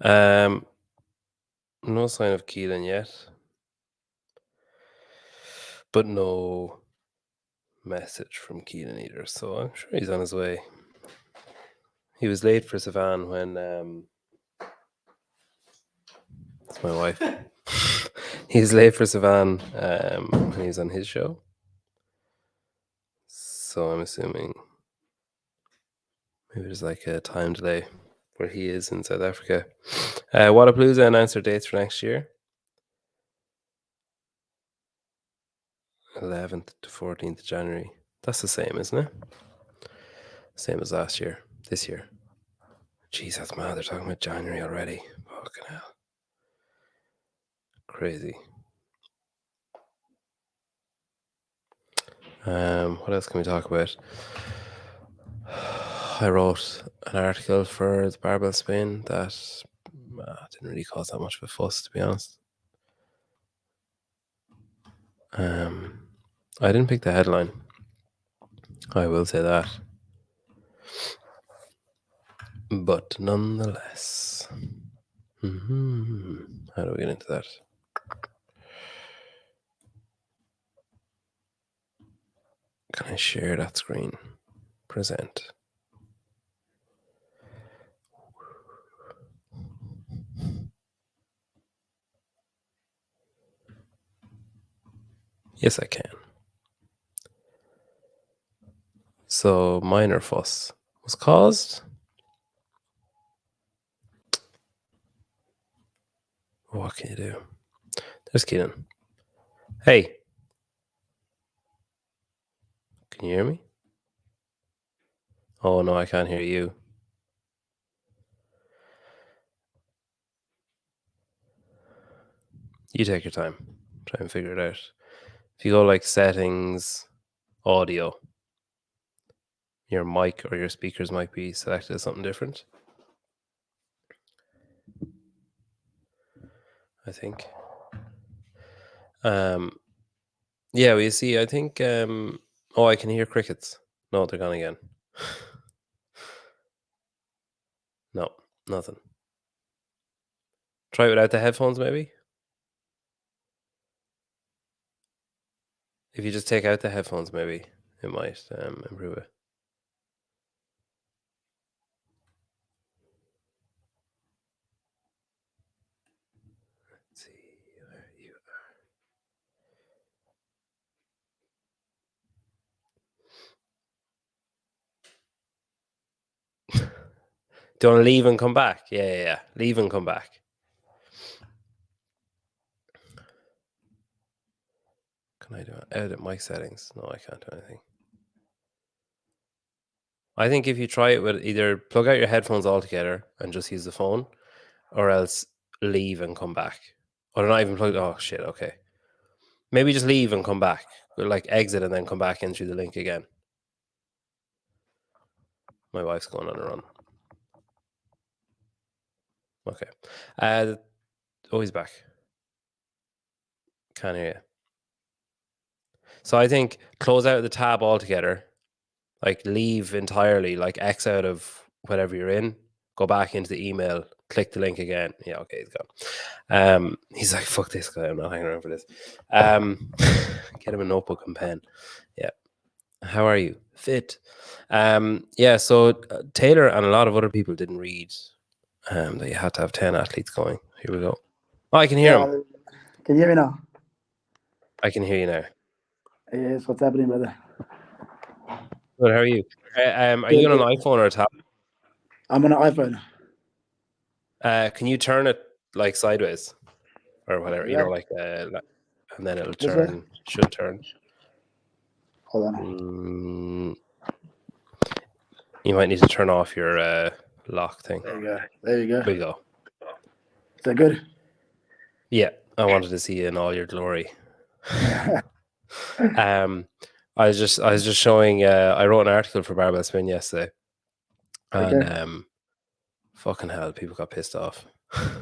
No sign of Kealan yet, but no message from Kealan either. So I'm sure he's on his way. He was late for Savan when that's my wife. He was late for Savan when he was on his show. So I'm assuming maybe there's like a time delay where he is in South Africa. Wadapalooza announced their dates for next year. 11th to 14th of January. That's the same, isn't it? Same as last year. This year. Jeez, that's mad. They're talking about January already. Fucking hell. Crazy. What else can we talk about? I wrote an article for the Barbell Spin that didn't really cause that much of a fuss, to be honest. I didn't pick the headline. I will say that. But nonetheless. How do we get into that? Can I share that screen? Present. Yes, I can. So minor fuss was caused. What can you do? There's Kealan. Hey. Can you hear me? Oh no, I can't hear you. You take your time. Try and figure it out. If you go like settings, audio, your mic or your speakers might be selected as something different. I think. Yeah, we see, I think, oh, I can hear crickets. No, they're gone again. No, nothing. Try it without the headphones, maybe? If you just take out the headphones, maybe it might improve it. Let's see where you are. Do you want to leave and come back? Yeah. Leave and come back. Can I do it? Edit mic settings? No, I can't do anything. I think if you try it with either plug out your headphones altogether and just use the phone, or else leave and come back. Or not even plug. Oh shit. Okay. Maybe just leave and come back. Like exit and then come back in through the link again. My wife's going on a run. Okay. Oh, he's back. Can't hear you. So I think close out the tab altogether. Like leave entirely. Like X out of whatever you're in. Go back into the email. Click the link again. Yeah, okay, he's gone. He's like, fuck this guy. I'm not hanging around for this. Get him a notebook and pen. Yeah. How are you? Fit. Yeah, so Taylor and a lot of other people didn't read that you had to have 10 athletes going. Here we go. Oh, I can hear him. Can you hear me now? I can hear you now. Yes, what's happening, brother? Good, how are you? Are you on an iPhone or a tablet? I'm on an iPhone. Can you turn it like sideways or whatever? You know, like, and then it'll turn. Should turn. Hold on. You might need to turn off your lock thing. There you go. There you go. There you go. Is that good? Yeah, I wanted to see you in all your glory. I was just showing. I wrote an article for Barbell Spin yesterday, and fucking hell, people got pissed off.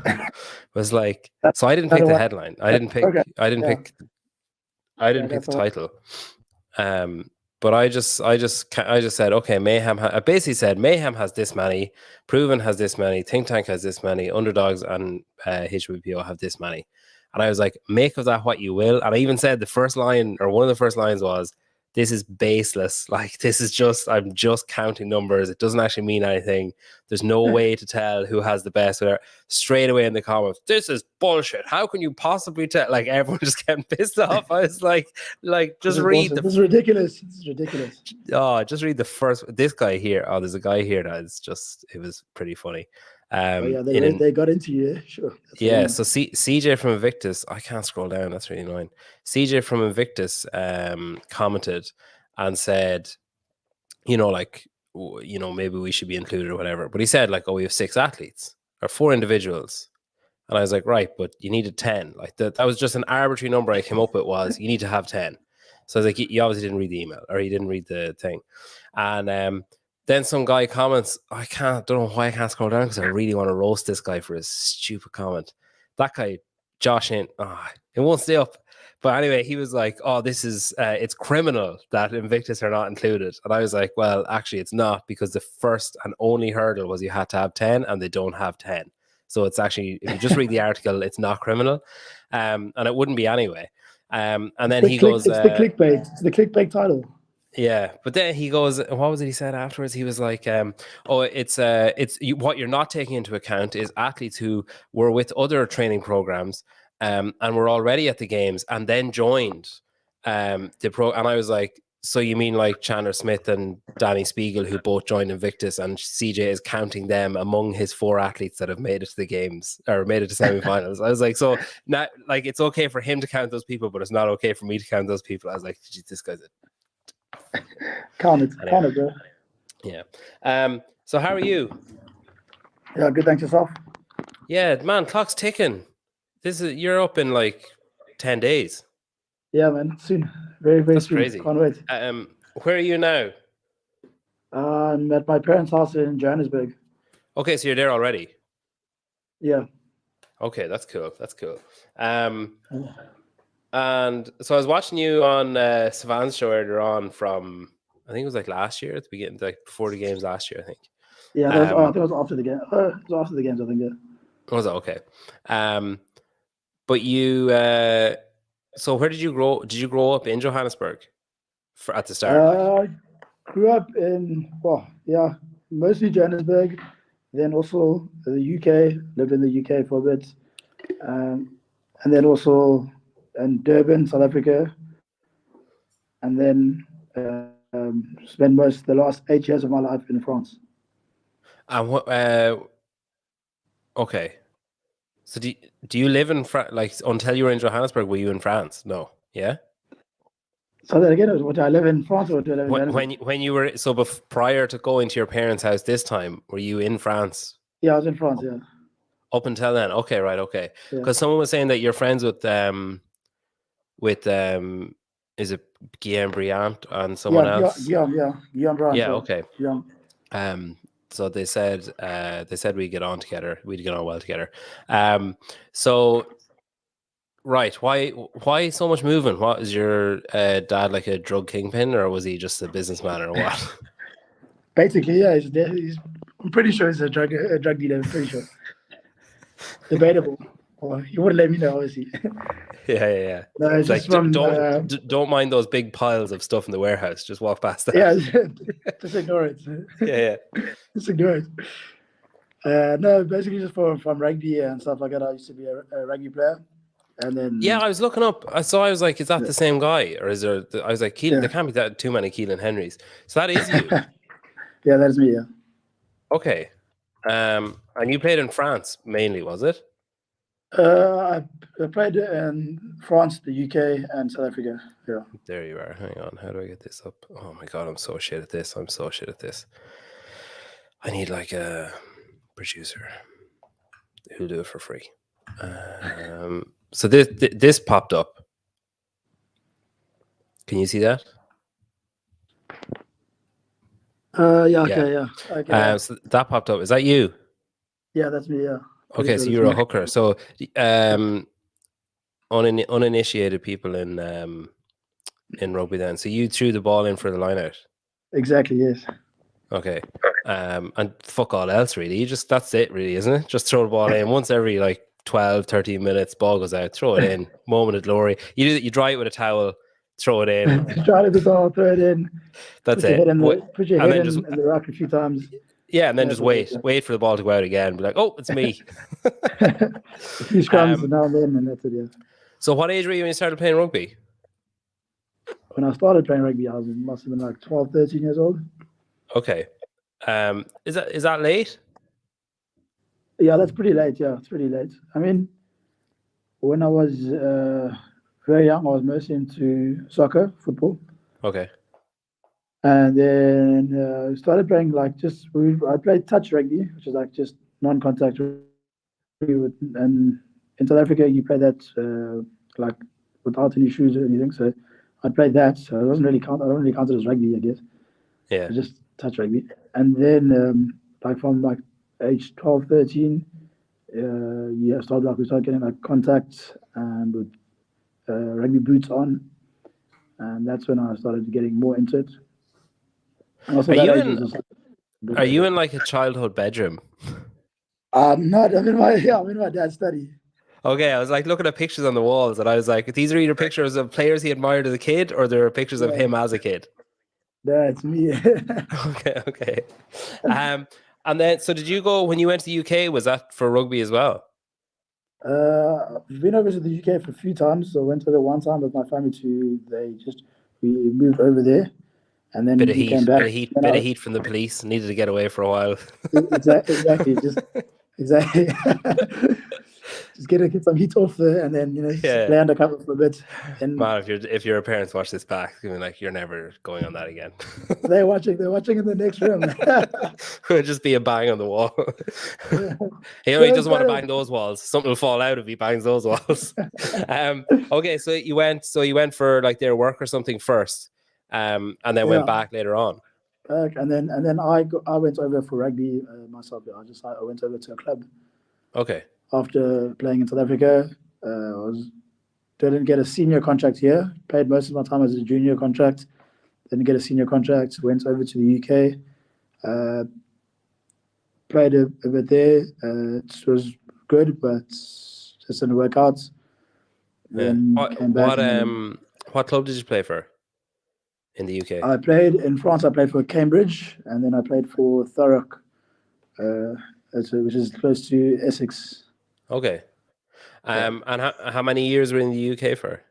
It was like, so I didn't pick the headline. I didn't pick. I didn't pick the title. But I just said, okay, Mayhem. I basically said Mayhem has this many, Proven has this many, Think Tank has this many, Underdogs and HWPO have this many, and I was like, make of that what you will. And I even said the first line, or one of the first lines was, "This is baseless. Like, this is just, I'm just counting numbers. It doesn't actually mean anything. There's no way to tell who has the best." Whatever. Straight away in the comments, "This is bullshit. How can you possibly tell?" Like, everyone just getting pissed off. I was like, just read this is ridiculous. This is ridiculous. just read the first. This guy here. Oh, there's a guy here that is just. It was pretty funny. They got into you. Sure. Yeah. So CJ from Invictus. I can't scroll down. That's really annoying. CJ from Invictus commented and said, like, maybe we should be included or whatever. But he said, like, oh, we have 6 athletes or 4 individuals. And I was like, right, but you needed 10. Like, that was just an arbitrary number I came up with, was you need to have 10. So I was like, you obviously didn't read the email, or you didn't read the thing. And then some guy comments, don't know why I can't scroll down, because I really want to roast this guy for his stupid comment. That guy, Josh, it won't stay up. But anyway, he was like, oh, this is, it's criminal that Invictus are not included. And I was like, well, actually, it's not, because the first and only hurdle was you had to have 10, and they don't have 10. So it's actually, if you just read the article, it's not criminal. And it wouldn't be anyway. And then he goes, it's the clickbait. It's the clickbait title. Yeah, but then he goes, what was it he said afterwards? He was like, it's what you're not taking into account is athletes who were with other training programs and were already at the games and then joined the pro. And I was like, so you mean like Chandler Smith and Danny Spiegel, who both joined Invictus, and CJ is counting them among his 4 athletes that have made it to the games or made it to semifinals? I was like, so now, like, it's okay for him to count those people, but it's not okay for me to count those people. I was like, this guy's Count it, bro. Yeah. So how are you? Yeah, good. Thanks yourself. Yeah, man, clock's ticking. You're up in like 10 days. Yeah, man. Soon. Very, very That's soon. crazy. Can't wait. Where are you now? I'm at my parents' house in Johannesburg. Okay, so you're there already. Yeah. Okay, that's cool. And so I was watching you on Savan's show earlier on from, I think it was like last year at the beginning, like before the games last year, I think. Yeah, I think it was after the game. It was after the games, I think. Yeah. Was it? Okay. But you, so where did you grow? Did you grow up in Johannesburg at the start? Grew up in, mostly Johannesburg, then also the UK. Lived in the UK for a bit, and then also in Durban, South Africa, and then spent the last 8 years of my life in France. And what? Okay. So do you live in France? Like, until you were in Johannesburg, were you in France? No. Yeah. So that again, do I live in France or do I live in Johannesburg? When you were prior to going to your parents' house this time, were you in France? Yeah, I was in France. Yeah. Up until then, okay, right, okay. Because Yeah. someone was saying that you're friends with is it Guillaume Briand and someone else? Guillaume Briand. Yeah, okay. Guillaume. So they said we get on together. We'd get on well together. So right, why so much movement? What is your dad, like a drug kingpin, or was he just a businessman, or what? Basically, yeah, I'm pretty sure he's a drug dealer. I'm pretty sure. Debatable. Well, he wouldn't let me know, obviously. Yeah. No, it's like, just don't mind those big piles of stuff in the warehouse. Just walk past that. Yeah, just ignore it. Yeah. Just ignore it. No, basically just from rugby and stuff like that. I used to be a rugby player. And then I was looking up. I was like, is that the same guy, or is there? I was like, Kealan. There can't be too many Kealan Henrys. So that is you. Yeah, that is me. Yeah. Okay. And you played in France mainly, was it? I played in France, the UK, and South Africa. Yeah. There you are. Hang on. How do I get this up? Oh my god, I'm so shit at this. I need like a producer who'll do it for free. So this popped up. Can you see that? Okay. So that popped up. Is that you? Yeah, that's me. Yeah. Okay, so you're a hooker. So, uninitiated people in in rugby then. So you threw the ball in for the line out. Exactly, yes. Okay. And fuck all else really. You just that's it really, isn't it? Just throw the ball in once every like 12, 13 minutes, ball goes out, throw it in, moment of glory. You do that, you dry it with a towel, throw it in. Try to throw it in. That's it. Put your And head then just in the rack a few times. yeah, and then That's just what it is. wait for the ball to go out again. Be like, oh, it's me. A few scrums now and then, and that's it. Yeah. So what age were you when you started playing rugby? When I started playing rugby, must have been like 12, 13 years old. Okay. Is that late? Yeah, that's pretty late. Yeah, it's pretty late. I mean, when I was very young, I was mostly into soccer, football. Okay. And then started playing like I played touch rugby, which is like just non-contact rugby. And in South Africa, you play that like without any shoes or anything. So I played that. So it doesn't really count. I don't really count it as rugby, I guess. Yeah. It's just touch rugby. And then like from like age 12, 13, yeah, we started getting like contact and with rugby boots on, and that's when I started getting more into it. And also Are that you age in was just like a bit are you later. in like a childhood bedroom? I'm not. I'm in my dad's study. Okay, I was like looking at pictures on the walls and I was like, these are either pictures of players he admired as a kid or there are pictures of Yeah, him as a kid. that's me. Okay, okay. And then so did you go when you went to the UK, was that for rugby as well? I've been over to the UK for a few times. So I went over one time with my family we moved over there, and Bit then of we came heat, back. Then bit of heat from the police. Needed to get away for a while. exactly, just exactly. Just get some heat off there, and then just Yeah. play undercover for a bit. And Man, if your parents watch this back, you're like, you're never going on that again. they're watching in the next room. It'll just be a bang on the wall. So He it's doesn't want to kind bang those walls. Something will fall out if he bangs those walls. Okay, so you went for like their work or something first, and then went yeah. back later on. And then I went over for rugby myself. I went over to a club Okay. after playing in South Africa. Didn't get a senior contract here. Played most of my time as a junior contract. Didn't get a senior contract. Went over to the UK. Played a bit there. It was good, but just didn't work out. Yeah. Then came back, and then What club did you play for in the UK? I played in France. I played for Cambridge, and then I played for Thurrock, which is close to Essex. Okay. And how many years were in the UK for?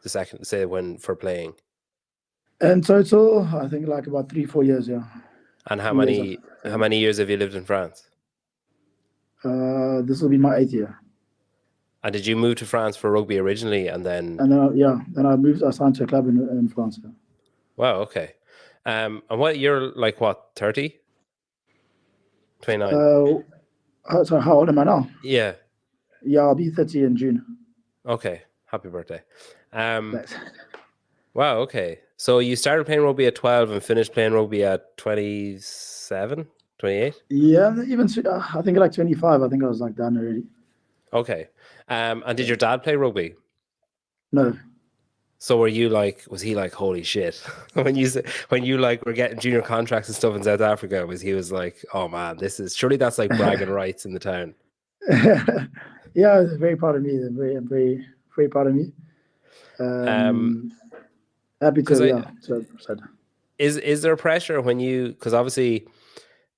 The second, say when for playing. And total, I think like about 3, 4 years. Yeah, And 3 years. how many years have you lived in France? This will be my 8th year. And did you move to France for rugby originally and then And then I moved. I signed to a club in France. Yeah. wow, okay. And what you're like what, 30? 29? So how old am I now? Yeah. Yeah, I'll be 30 in June. Okay. Happy birthday. Thanks. Wow, okay. So you started playing rugby at 12 and finished playing rugby at 27, 28? Yeah, even I think like 25. I think I was like done already. Okay. And did your dad play rugby? No. So were you like, was he like, holy shit? When you like were getting junior contracts and stuff in South Africa, he was like, oh man, surely that's like bragging rights in the town. Yeah, it's very proud of me. Very, very proud of me. Happy Because to, yeah. So sad. is there pressure when because obviously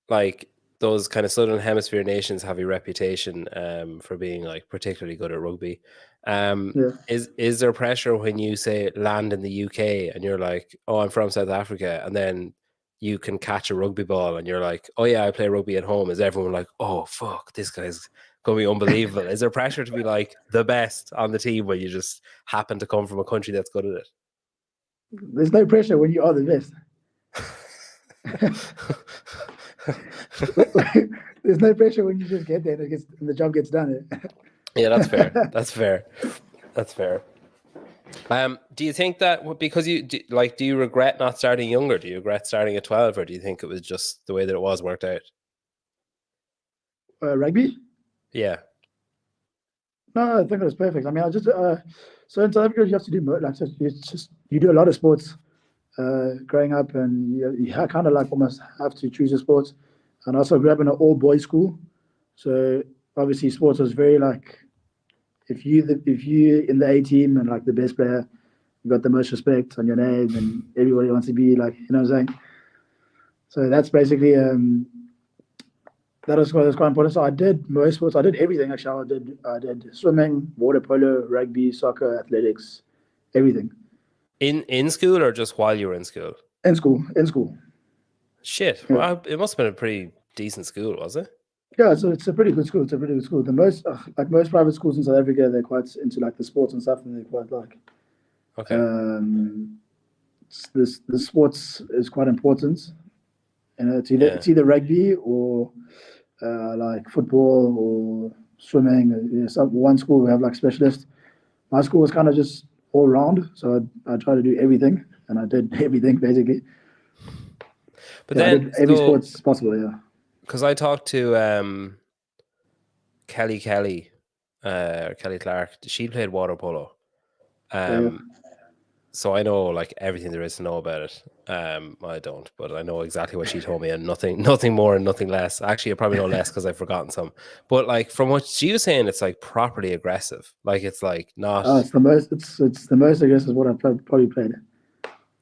like those kind of Southern Hemisphere nations have a reputation for being like particularly good at rugby. Yeah. Is there pressure when you say land in the UK and you're like, oh, I'm from South Africa, and then you can catch a rugby ball and you're like, oh yeah, I play rugby at home? Is everyone like, oh fuck, this guy's gonna be unbelievable? Is there pressure to be like the best on the team when you just happen to come from a country that's good at it? There's no pressure when you are the best. There's no pressure when you just get there and the job gets done. Yeah, that's fair. That's fair. That's fair. Do you think that because do you regret not starting younger? Do you regret starting at 12, or do you think it was just the way that it was worked out? Rugby? Yeah. No, I think it was perfect. I mean, I just so in South Africa you have to do like it's just you do a lot of sports growing up, and you kind of like almost have to choose your sports. And also grew up in an all boys school, so obviously sports was very like if you in the A team and like the best player, you got the most respect on your name, and everybody wants to be like you know what I'm saying. So that's basically that was quite important. So I did most sports. I did everything actually. I did swimming, water polo, rugby, soccer, athletics, everything In school or just while you were in school? in school. In school, Shit. yeah, Well, it must have been a pretty decent school, was it? yeah. So it's a pretty good school. It's a pretty good school. The most like most private schools in South Africa, they're quite into like the sports and stuff, and they're quite like Okay. um, this the sports is quite important. You know, Yeah. it's either rugby or like football or swimming. You know, one school we have like specialists. My school was kind of just all round, so I tried to do everything, and I did everything basically. But Yeah, I then, did every so sports possible. Yeah, because I talked to Kelly, Kelly Clark, she played water polo. yeah, yeah. Um, so I know like everything there is to know about it. I don't, but I know exactly what she told me, and nothing, nothing more and nothing less. Actually, I probably know less because I've forgotten some. But like from what she was saying, it's like properly aggressive. Like it's like not It's the most. It's the most. I guess is what I've probably played.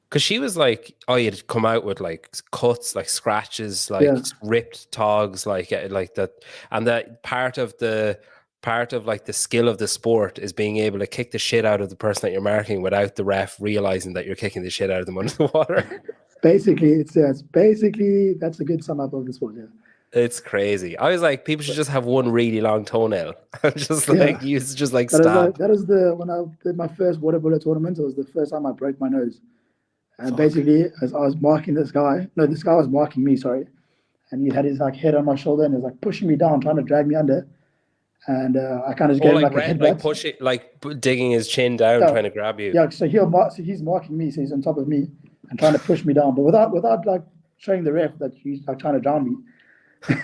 because she was like, oh, you'd come out with like cuts, like scratches, like Yeah, ripped togs, like that, and that part of like the skill of the sport is being able to kick the shit out of the person that you're marking without the ref realizing that you're kicking the shit out of them under the water. basically, it's basically that's a good sum up of the sport. Yeah, It's crazy. I was like, people should just have one really long toenail. Just yeah. like use just like That is like stab. that is the when I did my first water polo tournament. It was the first time I broke my nose, and Fuck. basically as I was marking this guy, no, this guy was marking me. Sorry, and he had his like head on my shoulder and was like pushing me down, trying to drag me under. And I kind of just Or gave him like like a like headbutt. push it, like digging his chin down, Yeah, trying to grab you. yeah. So so he's marking me, so he's on top of me and trying to push me down, but without like showing the ref that he's like trying to drown me.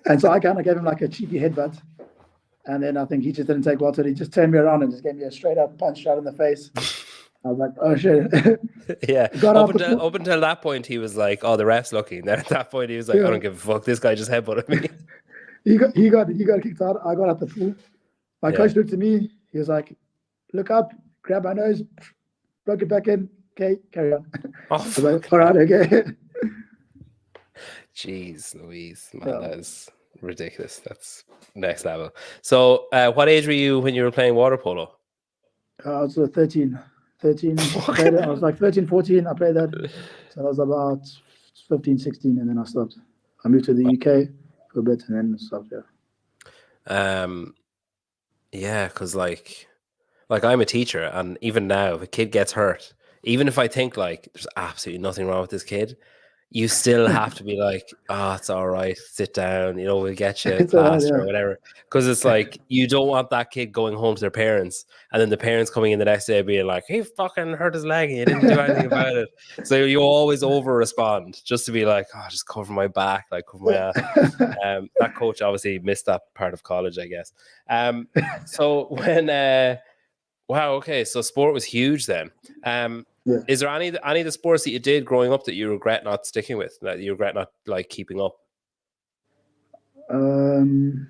And so I kind of gave him like a cheeky headbutt, and then I think he just didn't take well, so he just turned me around and just gave me a straight up punch right in the face. I was like, oh shit. Yeah. Got off the pool. Up until that point, he was like, "Oh, the ref's looking." Then at that point, he was like, "I Yeah, don't give a fuck. This guy just headbutted me." he got kicked out. I got out the pool. My Yeah. coach looked at me. He was like, look up, grab my nose, broke it back in. Okay, carry on. Oh I was like, fuck. all right, okay. Jeez, Louise, man, Yeah. that is ridiculous. That's next level. So, what age were you when you were playing water polo? I was 13. 13. I played Fucking it. I was hell. like 13, 14. I played that. So I was about 15, 16, and then I stopped. I moved to the UK for a bit and then stopped. Yeah. Um, yeah, because like I'm a teacher, and even now, if a kid gets hurt, even if I think like there's absolutely nothing wrong with this kid, you still have to be like, "Oh, it's all right. Sit down. You know, we'll get you a It's all right. plaster Yeah. or whatever." Because it's like you don't want that kid going home to their parents, and then the parents coming in the next day being like, "He fucking hurt his leg. And he didn't do anything about it." So you always over respond just to be like, "Oh, just cover my back, like cover my ass." That coach obviously missed that part of college, I guess. So when wow, okay. So sport was huge then. Yeah. Is there any of the sports that you did growing up that you regret not sticking with, that you regret not like keeping up? Um,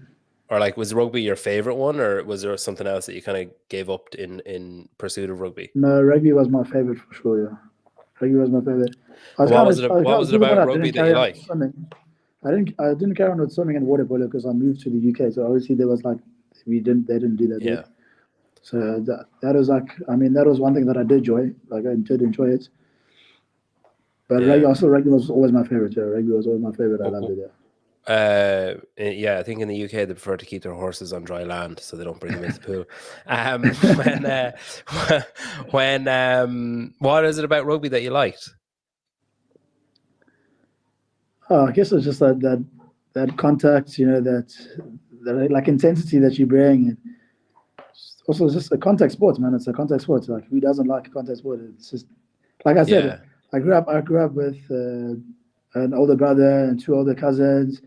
Or like was rugby your favorite one, or was there something else that you kind of gave up in pursuit of rugby? no, rugby was my favorite for sure. Yeah. Rugby was my favorite. I was What kind was of it disappointed about I rugby didn't that you carry on with liked? swimming. I didn't carry on with swimming and water polo because I moved to the UK. So obviously there was like they didn't do that yet. Yeah. So that was like I mean that was one thing that I did enjoy. Like I did enjoy it. But Yeah. rugby was always my favorite. Yeah, rugby was always my favorite. I loved it. Yeah. Yeah, I think in the UK they prefer to keep their horses on dry land so they don't bring them into the pool. When what is it about rugby that you liked? I guess it's just that contact, you know, that like intensity that you bring. And also, it's just a contact sport, man. It's a contact sport. Like who doesn't like a contact sport? It's just like I said. Yeah. I grew up with an older brother and two older cousins,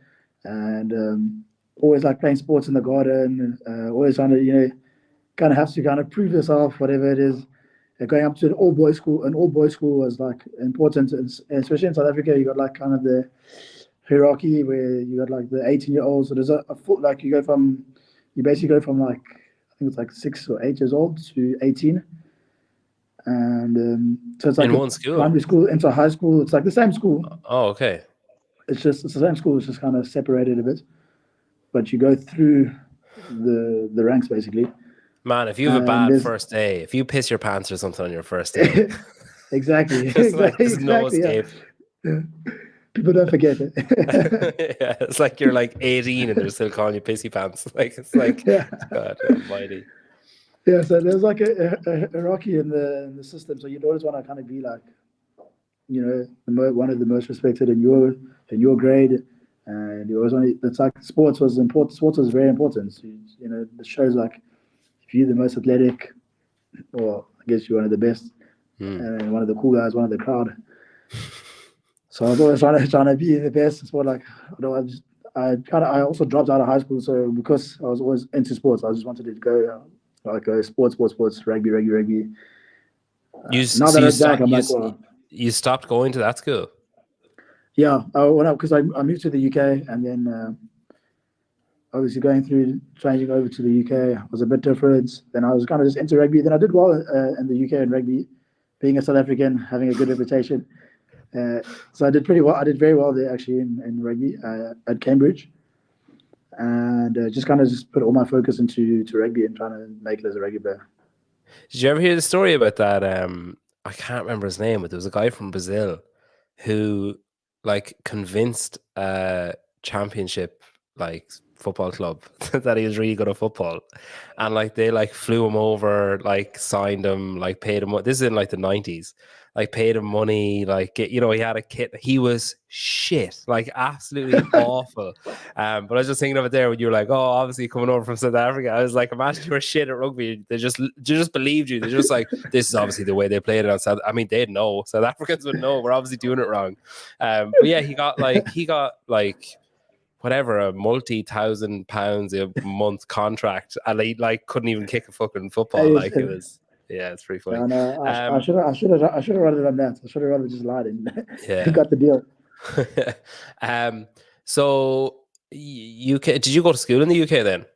and always like playing sports in the garden. Always trying to, you know. kind of have to kind of prove yourself, whatever it is. Going up to an all-boys school, was like important, especially in South Africa. You got like kind of the hierarchy where you got like the 18-year-olds. So there's a full, like you basically go from like, I think it's like 6 or 8 years old to 18. And so it's like In a one school. primary school into high school. It's like the same school. Oh, okay. It's the same school. It's just kind of separated a bit, but you go through the ranks basically. Man, if you have a And bad there's first day, if you piss your pants or something on your first day, exactly, it's like there's no exactly, yeah. escape. People don't forget it. Yeah, it's like you're like 18 and they're still calling you pissy pants. Like it's like Yeah, God Almighty. yeah. So there's like a hierarchy in the system. So you'd always want to kind of be like, one of the most respected in your grade, and you always want to. It's like sports was important. Sports was very important. So, the shows like if you're the most athletic, or I guess you're one of the best, and one of the cool guys, one of the crowd. So I was always trying to be the best in sport. Like, I also dropped out of high school, so because I was always into sports, I just wanted to go sports, rugby. You Now so that you I'm back, stopped I'm you like, well, you stopped going to that school. yeah. Because I moved to the UK, and then obviously going through changing over to the UK was a bit different. Then I was kind of just into rugby. Then I did well in the UK in rugby, being a South African, having a good reputation. So I did pretty well. I did very well there actually in rugby at Cambridge, and just kind of just put all my focus into rugby and trying to make it as a rugby player. Did you ever hear the story about that? I can't remember his name, but there was a guy from Brazil who like convinced a championship like football club that he was really good at football, and like they like flew him over, like signed him, like paid him. This is in like the 90s. Like paid him money, like he had a kit. He was shit, like absolutely awful. But I was just thinking of it there when you were like, "Oh, obviously coming over from South Africa." I was like, "Imagine you were shit at rugby. They just believed you. They're just like, this is obviously the way they played it on South. I mean, they'd know. South Africans would know. We're obviously doing it wrong." But yeah, he got like whatever, a multi-1,000 pounds a month contract, and he like couldn't even kick a fucking football. Like it was, yeah, it's pretty funny. And I should have rather done that. I should have rather just lied and Yeah. got the deal. So UK, did you go to school in the UK then?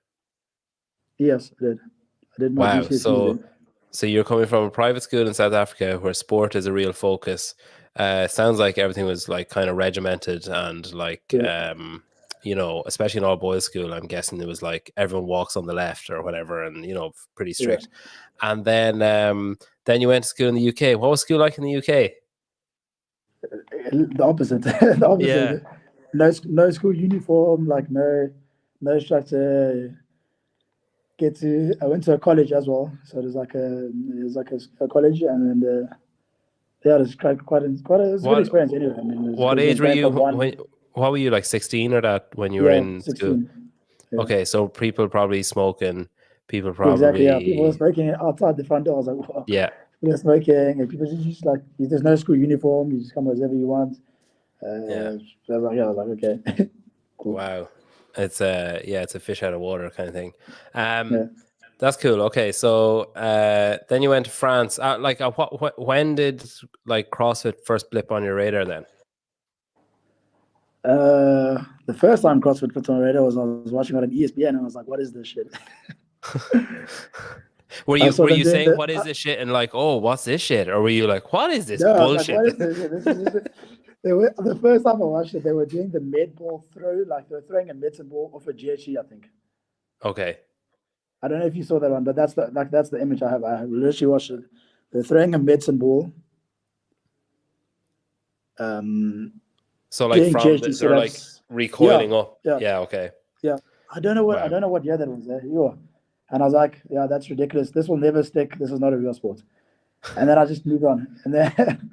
Yes, I did. I did my Wow. GCSEs then. So you're coming from a private school in South Africa where sport is a real focus. Sounds like everything was like kind of regimented and like Yeah. especially in all boys school, I'm guessing it was like everyone walks on the left or whatever, and pretty strict. And then you went to school in the UK. What was school like in the UK? The opposite. The opposite. Yeah. No school uniform, like no structure. I went to a college as well, so it was like a college, and then it was quite it was a good experience anyway. I mean, it What was age were going you from when? What were you, like 16 or that when you were yeah, in school? 16. Yeah. Okay, so people probably smoking. People Exactly, yeah. People were probably smoking outside the front door. I was like, wow. yeah. People are smoking, and people just like, there's no school uniform. You just come wherever you want. Yeah. So I was like, okay. Cool. Wow. It's it's a fish out of water kind of thing. Yeah. That's cool. Okay, so then you went to France. When did like CrossFit first blip on your radar then? The first time CrossFit put on the radar was I was watching it on ESPN, and I was like, what is this shit? Were you saying what is this shit and like, oh, what's this shit? Or were you like, what is this bullshit? Like, what is this? The first time I watched it, they were doing the med ball throw, like they were throwing a medicine ball off a GHC, I think. Okay. I don't know if you saw that one, but that's the image I have. I literally watched it. They're throwing a medicine ball. So like from GHD they're like recoiling up. Yeah. Yeah, okay. Yeah. I don't know what year that was there. Yeah. And I was like, yeah, that's ridiculous. This will never stick. This is not a real sport. And then I just moved on. And then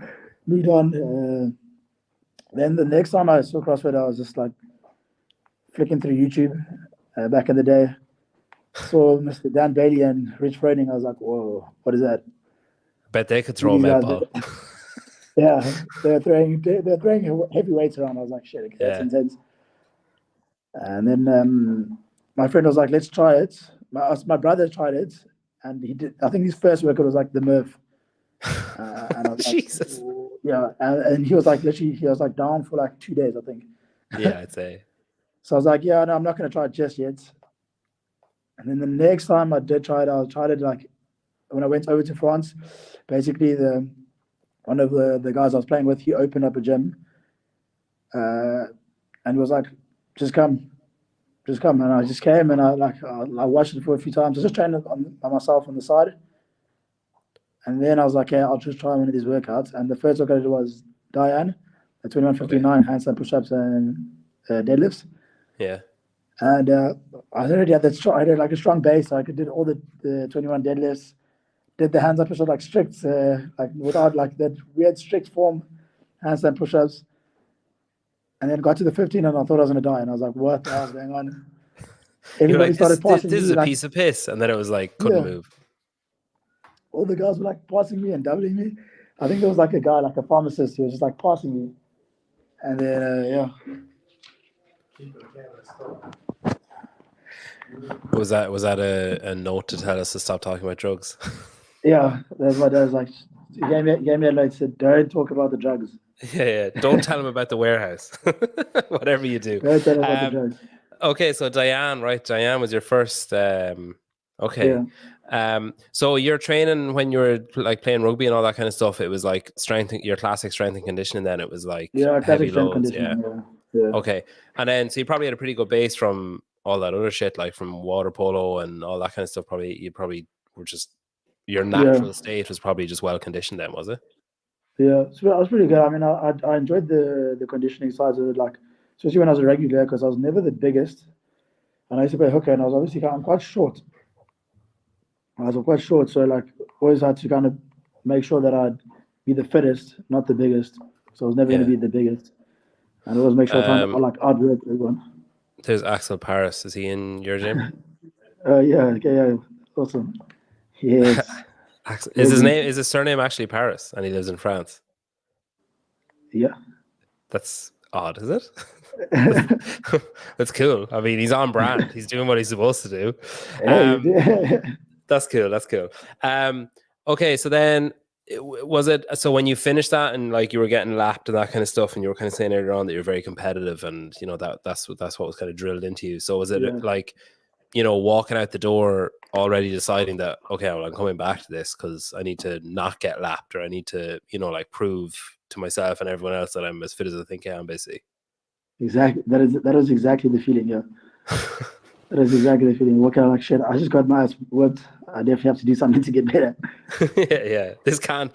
moved on. Then the next time I saw CrossFit, I was just like flicking through YouTube back in the day. Saw Mr. Dan Bailey and Rich Froning. I was like, whoa, what is that? Bet they could throw a med ball. Yeah, they're throwing heavy weights around. I was like, shit, okay, that's intense. And then my friend was like, let's try it. My brother tried it, and he did. I think his first workout was like the Murph, and I was like, Jesus. yeah, and he was like literally he was like down for like 2 days, I think. Yeah, I'd say. So I was like, yeah, no, I'm not gonna try it just yet. And then the next time I did try it, I tried it like when I went over to France. Basically, the one of the guys I was playing with, he opened up a gym, and he was like, just come, just come. And I just came and I watched it for a few times. I just trained it by myself on the side. And then I was like, yeah, I'll just try one of these workouts. And the first workout I did was Diane, the Okay. 2159 handstand push-ups and deadlifts. Yeah. And I already had that strong, I had like a strong base. So I could do all the 21 deadlifts, did the hands up push-ups like strict, like without like that weird strict form handstand push-ups. And then got to the 15 and I thought I was going to die. And I was like, what the hell's going on? You're Everybody like, this, started this, passing this is me. a Like, piece of piss. And then it was like, couldn't yeah, move. all the guys were like passing me and doubling me. I think there was like a guy, like a pharmacist, who was just like passing me. And then, yeah. Was that a note to tell us to stop talking about drugs? Yeah, that's my dad was like, he gave me a note, said, don't talk about the drugs. Yeah. Don't tell him about the warehouse. Whatever you do. Don't tell him about the drugs. Okay, so Diane, right? Diane was your first. Okay. Yeah. So you're training when you were like playing rugby and all that kind of stuff. It was like your classic strength and conditioning. Then it was like Yeah, heavy classic strength loads. Yeah. conditioning. Yeah. Okay. And then so you probably had a pretty good base from all that other shit, like from water polo and all that kind of stuff. You probably were just your Yeah. natural state was probably just well conditioned then, was it? Yeah. So I was pretty good. I mean, I enjoyed the conditioning sides of it, like, especially when I was a regular, because I was never the biggest. And I used to play hooker, and I was obviously I'm quite short. I was quite short, so like always had to kind of make sure that I'd be the fittest, not the biggest. So I was never going to Yeah. be the biggest, and always make sure I trying to Um, like outwork everyone. there's Axel Paris. Is he in your gym? Yeah, okay, yeah, awesome. Yes, Is legend. his surname actually Paris and he lives in France? Yeah. That's odd, is it? That's cool. I mean, he's on brand. He's doing what he's supposed to do. Um, that's cool. That's cool. Okay, so then was it so when you finished that and like you were getting lapped and that kind of stuff, and you were kind of saying earlier on that you're very competitive, and you know that's what was kind of drilled into you. So was it Yeah. like, you know, walking out the door already deciding that, okay, well, I'm coming back to this because I need to not get lapped, or I need to, you know, like prove to myself and everyone else that I'm as fit as I think I am, basically. Exactly. That is exactly the feeling. Yeah. That is exactly the feeling. What kind of like shit? I just got my ass whooped. I definitely have to do something to get better. Yeah. This can't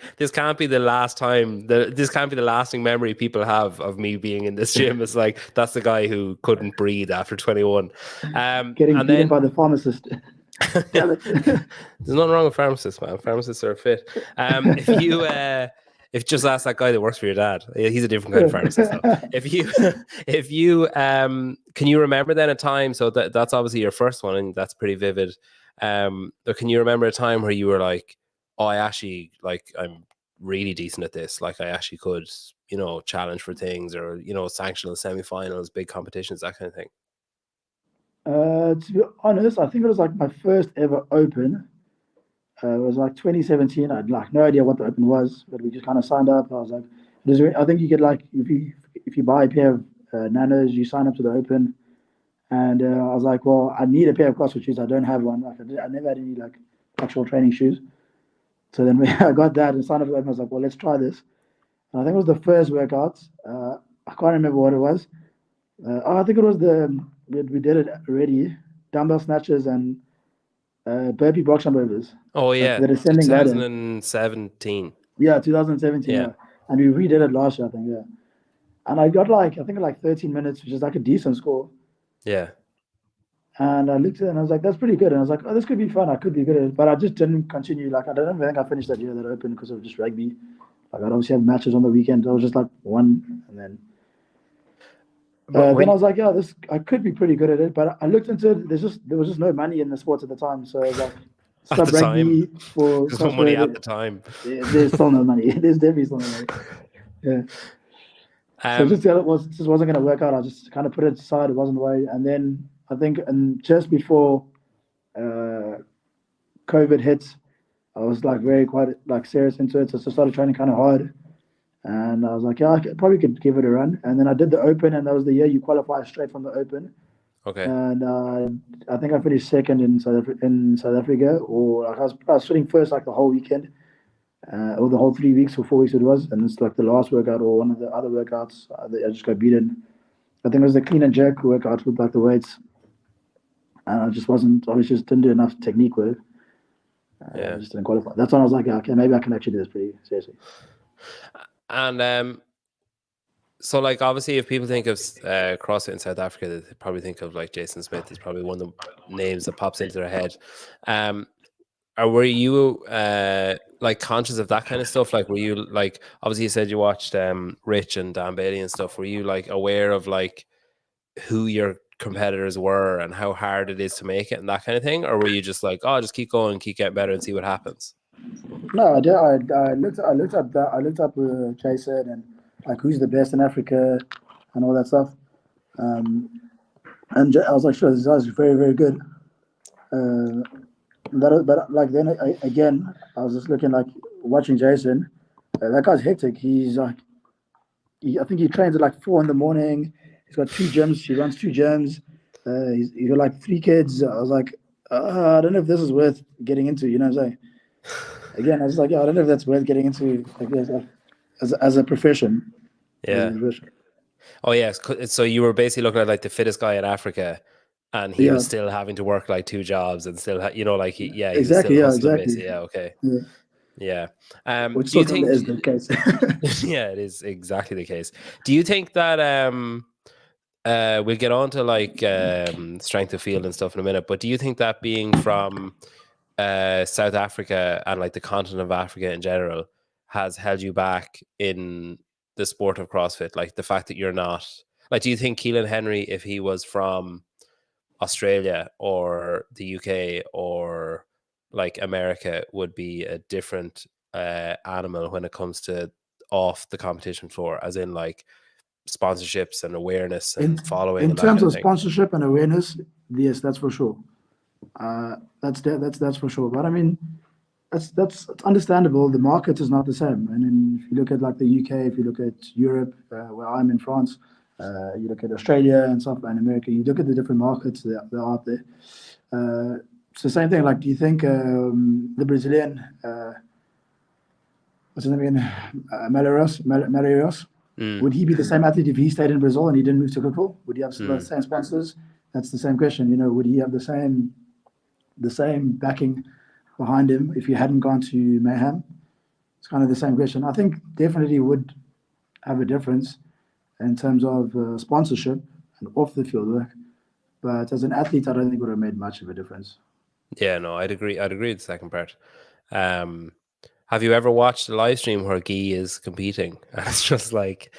be the last time. This can't be the lasting memory people have of me being in this gym. It's like that's the guy who couldn't breathe after 21. Getting And beaten then by the pharmacist. Damn it. there's nothing wrong with pharmacists, man. Pharmacists are fit. If just ask that guy that works for your dad, he's a different kind of pharmacist though. If you can you remember then a time, so that's obviously your first one and that's pretty vivid. But can you remember a time where you were like, oh, I actually like I'm really decent at this, like I actually could, you know, challenge for things, or you know, sanctional semifinals, big competitions, that kind of thing? To be honest, I think it was like my first ever open. It was like 2017. I had like no idea what the open was, but we just kind of signed up. I was like, I think you get like if you buy a pair of nanos, you sign up to the open. And I was like, well, I need a pair of CrossFit shoes. I don't have one. Like I never had any like actual training shoes. So then I got that and signed up for the open. I was like, well, let's try this. And I think it was the first workout. I can't remember what it was. I think it was we did it already. Dumbbell snatches and burpee box jump overs. Oh Like yeah, the descending ladder. 2017. Yeah, 2017. Yeah, Yeah, and we redid it last year, I think. Yeah, and I got like I think like 13 minutes, which is like a decent score. yeah. And I looked at it and I was like, that's pretty good. And I was like, oh, this could be fun. I could be good at it. But I just didn't continue. Like, I don't think I finished that year that open because of just rugby. Like, I'd obviously have matches on the weekend. I was just like one. And then But then I when was like, yeah, I could be pretty good at it. But I looked into it. There was just no money in the sports at the time. So I was like, at stop the time, rugby for there's no money at CrossFit. the time. There's still no money. There's definitely still no money. Yeah. So Um, it just wasn't going to work out. I just kind of put it aside. It wasn't the way. And then I think, and just before uh, COVID hit, I was like very quite like serious into it. So I started training kind of hard, and I was like, yeah, probably could give it a run. And then I did the Open, and that was the year you qualify straight from the Open. Okay. And I think I finished second in South Africa, or like I was sitting first like the whole weekend, or the whole 3 weeks or 4 weeks it was. And it's like the last workout or one of the other workouts, I just got beaten. I think it was the clean and jerk workout with like the weights, and I just wasn't. I just didn't do enough technique with it. I Yeah. just didn't qualify. That's when I was like, yeah, okay, maybe I can actually do this pretty seriously. And so like obviously if people think of CrossFit in South Africa, they probably think of like Jason Smith is probably one of the names that pops into their head. Or were you like conscious of that kind of stuff? Like were you like obviously you said you watched Rich and Dan Bailey and stuff. Were you like aware of like who your competitors were and how hard it is to make it and that kind of thing? Or were you just like, oh, just keep going, keep getting better and see what happens? No, I did. I looked up Jason and like who's the best in Africa and all that stuff. Um, and I was like, sure, this guy's very, very good. But like then again, I was just looking like watching Jason. That guy's hectic. He's like, I think he trains at like 4 in the morning. He's got two gyms. He runs two gyms. He's got like three kids. I was like, I don't know if this is worth getting into. You know what I'm saying? Again, I was like, yeah, I don't know if that's worth getting into like this as a profession. As a Yeah. profession. Oh yes. So you were basically looking at like the fittest guy in Africa, and he Yeah, was still having to work like two jobs and still, you know, like he was exactly. still Yeah, hustling exactly. basically. Yeah. Okay. Yeah. Yeah. Which Do you sort of think? is the case. Yeah, it is exactly the case. Do you think that we'll get on to like strength of field and stuff in a minute, but do you think that being from South Africa and like the continent of Africa in general has held you back in the sport of CrossFit? Like the fact that you're not like, do you think Kealan Henry, if he was from Australia or the UK or like America, would be a different animal when it comes to off the competition floor, as in like sponsorships and awareness in and following in and that terms kind of of thing? sponsorship and awareness, yes, that's for sure. That's for sure. But I mean, that's understandable. The market is not the same. And then if you look at like the UK, if you look at Europe, where I'm in France, you look at Australia and stuff, and America, you look at the different markets that are out there. It's the same thing. Like, do you think the Brazilian, what's his name again, Malheiros, Mm, would he be the same athlete if he stayed in Brazil and he didn't move to Cookville? Would he have the mm. same sponsors? That's the same question. You know, would he have the same backing behind him if he hadn't gone to Mayhem? It's kind of the same question. I think definitely would have a difference in terms of sponsorship and off the field work. But as an athlete, I don't think it would have made much of a difference. Yeah, no, I'd agree. I'd agree with the second part. Um, have you ever watched a live stream where Guy is competing and it's just like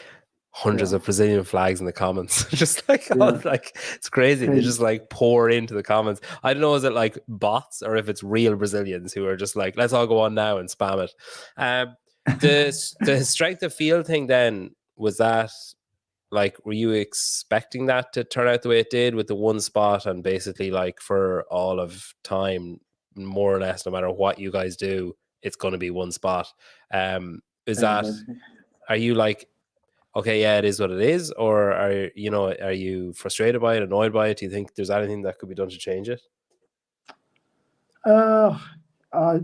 hundreds Yeah, of Brazilian flags in the comments? Just like, yeah, like it's crazy. They crazy. just like pour into the comments. I don't know, is it like bots or if it's real Brazilians who are just like, let's all go on now and spam it. Um, the strength of field thing then, was that like, were you expecting that to turn out the way it did with the one spot and basically like for all of time, more or less, no matter what you guys do, it's going to be one spot? Is Yeah, that, basically. are you like, okay, yeah, it is what it is, or are you frustrated by it, annoyed by it? Do you think there's anything that could be done to change it? Uh, I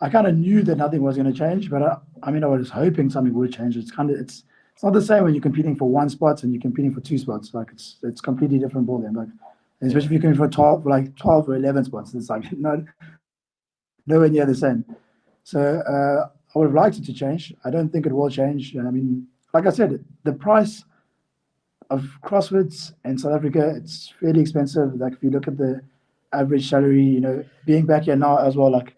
I kind of knew that nothing was going to change, but I mean, I was hoping something would change. It's not the same when you're competing for one spot and you're competing for two spots. Like it's completely different ballgame. Like especially Yeah, if you're competing for 12 or 11 spots, it's like nowhere near the same. So I would have liked it to change. I don't think it will change. I mean, like I said, the price of CrossFit in South Africa, it's fairly expensive. Like if you look at the average salary, being back here now as well, like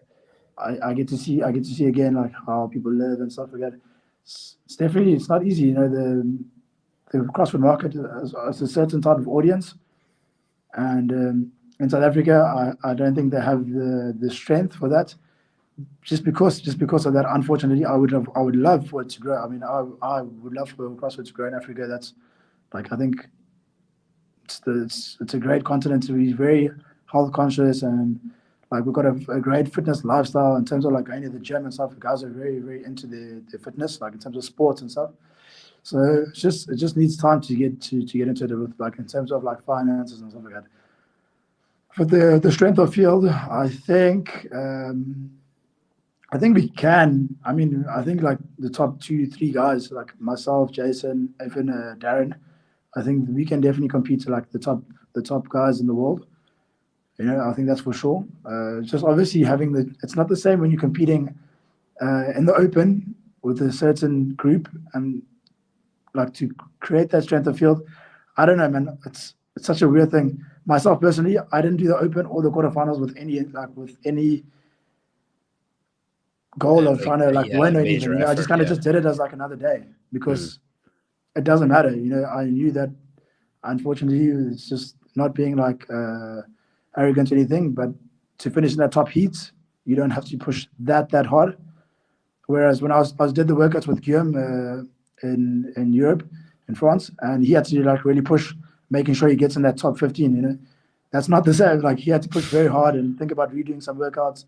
I get to see again like how people live and stuff like that. It's definitely it's not easy. The CrossFit market has a certain type of audience, and in South Africa, I don't think they have the strength for that. Just because of that, unfortunately, I would love for it to grow. I mean, I would love for CrossFit to grow in Africa. That's like I think it's a great continent to be very health conscious and Like we've got a great fitness lifestyle in terms of like going to the gym and stuff. The guys are very, very into their fitness, like in terms of sports and stuff. So it just needs time to get into it with like in terms of like finances and stuff like that. For the strength of field, I think we can. I mean, I think like the top 2, 3 guys, like myself, Jason, even Darren, I think we can definitely compete to like the top guys in the world. I think that's for sure. Just obviously it's not the same when you're competing in the open with a certain group and like to create that strength of field. I don't know, man. It's such a weird thing. Myself personally, I didn't do the open or the quarterfinals with any goal of trying to like yeah, win like or anything. major I just effort. kind of Yeah. just did it as like another day because it doesn't matter. I knew that unfortunately it's just not being like arrogant or anything, but to finish in that top heat, you don't have to push that hard. Whereas when I did the workouts with Guillaume in Europe, in France, and he had to like really push, making sure he gets in that top 15. That's not the same. Like he had to push very hard and think about redoing some workouts.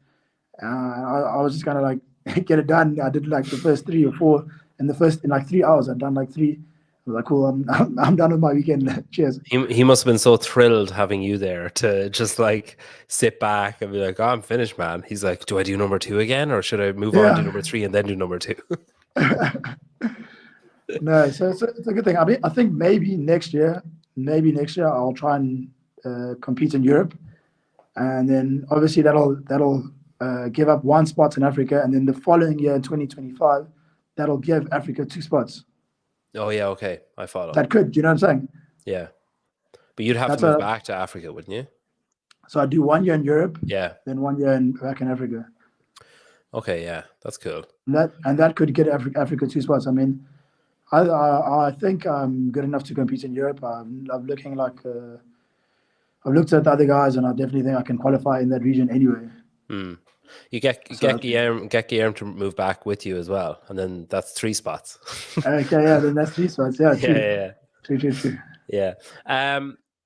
I was just kind of like get it done. I did like the first 3 or 4 in like 3 hours. I'd done like 3. I was like, cool. I'm done with my weekend. Cheers. He must have been so thrilled having you there to just like sit back and be like, "Oh, I'm finished, man." He's like, "Do I do number 2 again, or should I move on, do Yeah. number 3, and then do number 2?" No, so it's a good thing. I mean, I think maybe next year I'll try and compete in Europe, and then obviously that'll give up 1 spot in Africa, and then the following year in 2025, that'll give Africa 2 spots. Oh yeah, okay, I follow. That could, you know what I'm saying? Yeah, but you'd have to move back to Africa, wouldn't you? So I do 1 year in Europe, Yeah. then 1 year back in Africa. Okay, yeah, that's cool. And that could get Africa 2 spots. I mean, I think I'm good enough to compete in Europe. I'm looking like I've looked at the other guys, and I definitely think I can qualify in that region anyway. You get Guillaume to move back with you as well, and then that's 3 spots. Okay, yeah, then that's 3 spots. Yeah, true. Yeah. True. Yeah.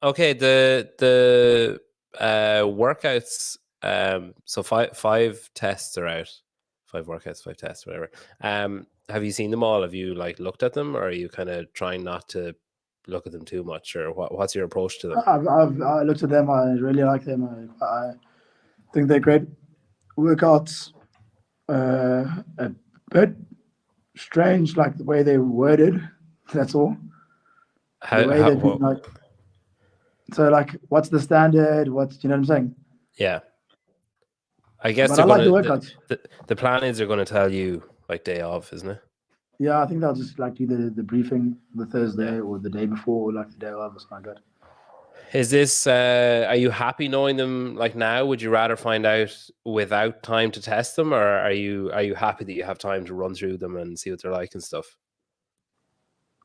Okay. The workouts. So five tests are out. 5 workouts, 5 tests, whatever. Have you seen them all? Have you like looked at them, or are you kind of trying not to look at them too much, or what's your approach to them? I looked at them. I really like them. I think they're great workouts. A bit strange, like the way they're worded. That's all. The way they've been like. So like, what's the standard? You know what I'm saying? Yeah. I guess but I like the workouts. The plan is they're going to tell you like day of, isn't it? Yeah, I think they'll just like do the briefing the Thursday or the day before, or like the day of, or something like that. Is this? Are you happy knowing them like now? Would you rather find out without time to test them, or are you happy that you have time to run through them and see what they're like and stuff?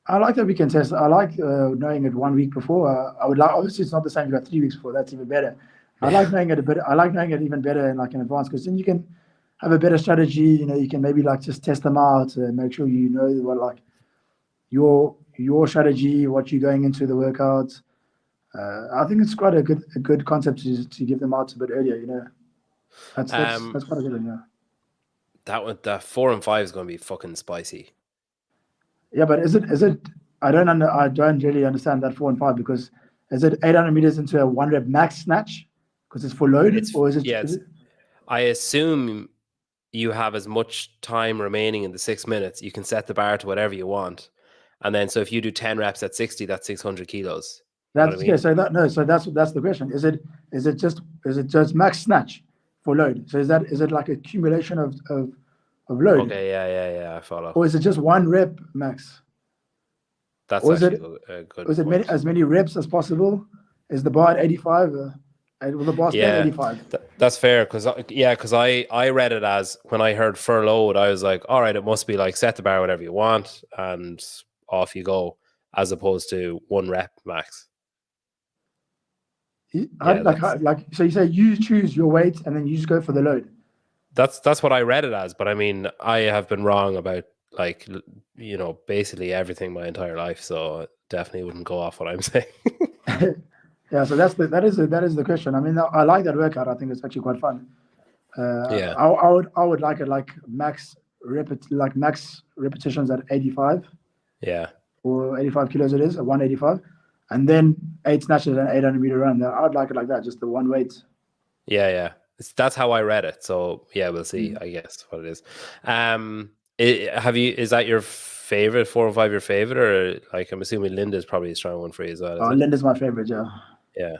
I like that we can test. I like knowing it 1 week before. I would like. Obviously, it's not the same. You got 3 weeks before. That's even better. I like knowing it a bit. I like knowing it even better in advance, because then you can have a better strategy. You can maybe like just test them out and make sure you know what like your strategy, what you're going into the workouts. I think it's quite a good concept to give them out a bit earlier. That's quite a good one. Yeah. That 4 and 5 is going to be fucking spicy. Yeah, but is it? I don't really understand that 4 and 5, because is it 800 meters into a 1 rep max snatch because it's for load, or is it? Yeah, I assume you have as much time remaining in the 6 minutes. You can set the bar to whatever you want, and then so if you do 10 reps at 60, that's 600 kilos. That's what I mean? Yeah. So that's the question. Is it just max snatch for load? So is it like accumulation of load? Okay. Yeah. I follow. Or is it just 1 rep max? That's actually a good. Is it as many reps as possible? Is the bar at 85? Will the bar stay at 85? That's fair, because I read it as, when I heard for load, I was like, all right, it must be like set the bar whatever you want and off you go, as opposed to 1 rep max. So you say you choose your weight and then you just go for the load. That's what I read it as, but I mean, I have been wrong about basically everything my entire life, so definitely wouldn't go off what I'm saying. Yeah, so that is the question. I mean, I like that workout. I think it's actually quite fun. Yeah, I would like it like max repetitions at 85 yeah, or 85 kilos it is, at 185, and then 8 snatches and 800-meter run. I'd like it like that, just the one weight. yeah. That's how I read it. So yeah, we'll see. Mm. I guess what it is. Is that your favorite 405? Your favorite, or like I'm assuming Linda is probably a strong one for you as well, is it? Linda's my favorite. Yeah, Yeah,